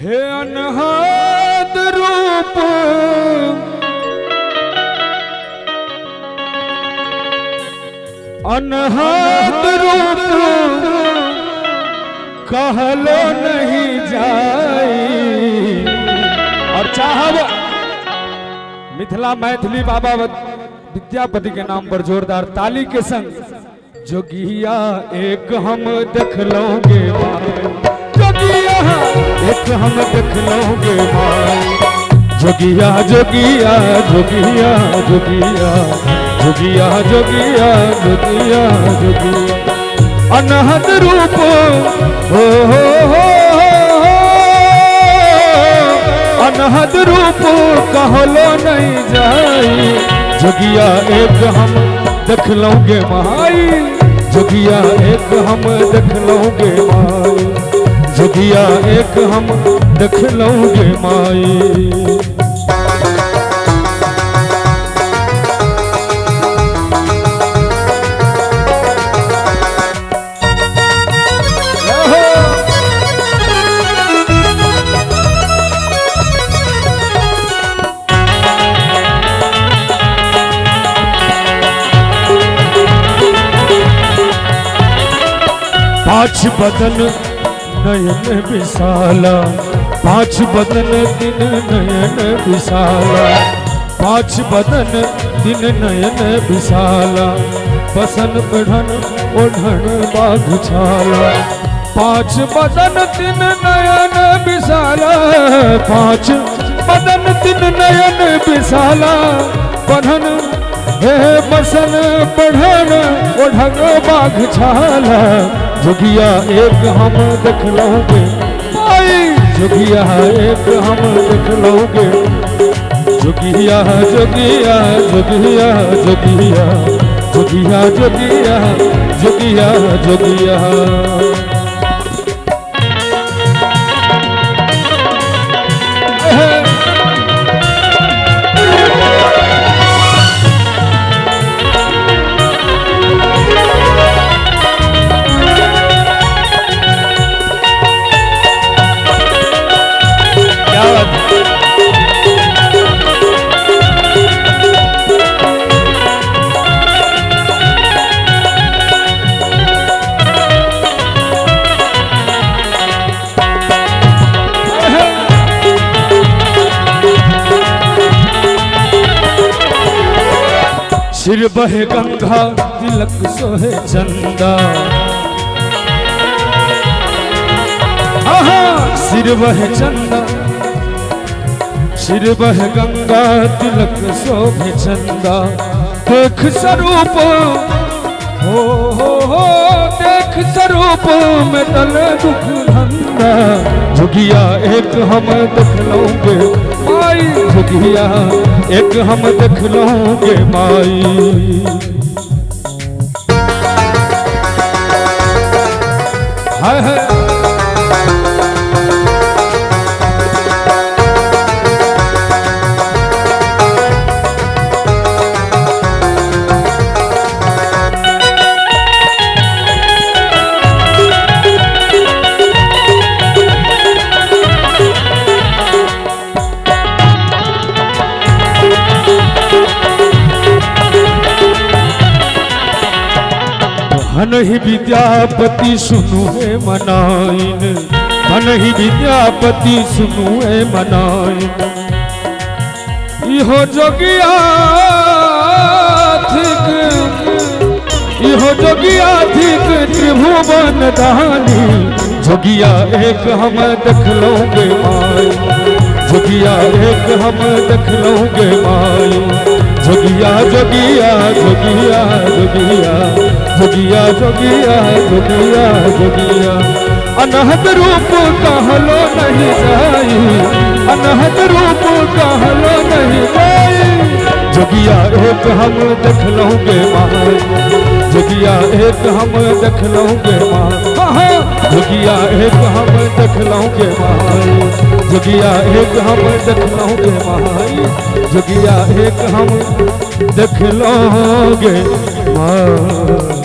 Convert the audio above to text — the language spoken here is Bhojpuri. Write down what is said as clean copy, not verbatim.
हे अनहद रूप अनहद रूप कहलो नहीं जाई। और चाहब मिथिला मैथिली बाबा विद्यापति के नाम पर जोरदार ताली के संग जोगिया एक हम देख लोगे जोगिया एक हम देख लोगे जोगिया जोगिया जोगिया जोगिया जोगिया जोगिया जोगिया जोगिया अनहद रूप हो अनहद रूप कहलो नहीं जाई। जोगिया एक हम देख लोगे माई जोगिया एक हम देख लोगे माई जोगिया एक हम देख लोगे माई। पांच बदन नयन विशाला पांच बदन दिन नयन विशाला पांच बदन दिन नयन विशाला बसन बढ़न ओढ़न बाघ छाला पांच बदन दिन नयन विशाला पांच बदन दिन नयन विशाला बढ़न हे बसन बढ़न ओढ़न बाघ छाला जोगिया एक हम देख लोगे जोगिया एक हम देख लोगे जोगिया जोगिया जोगिया जोगिया जोगिया जोगिया जोगिया जोगिया सिर बहे गंगा तिलक सोहे चंदा सिर बहे चंदा सिर बहे गंगा तिलक शोभे चंदा देख स्वरूप हो देख स्वरूप में तल दुख धंधा जोगिया एक हम देख लोगे माई जोगिया एक हम देख लोगे माई। हाय हाय धन ही विद्यापति सुनु है मनाइन धन ही विद्यापति सुनु है मनाइन इहो जोगिया थिक त्रिभुवन दानी जोगिया एक हम देख लोगे माई जोगिया एक हम देख लोगे माई जोगिया जोगिया जोगिया जोगिया जोगिया जोगिया जोगिया जोगिया अनहद रूप कहलो नहीं जाई अनहद रूप कहलो नहीं जाई जोगिया एक हम देख लोगे माई, जोगिया एक हम देख लोगे माई, जोगिया एक हम देख लोगे माई, जोगिया एक हम देख लोगे माई, जोगिया एक हम देख लोगे माई।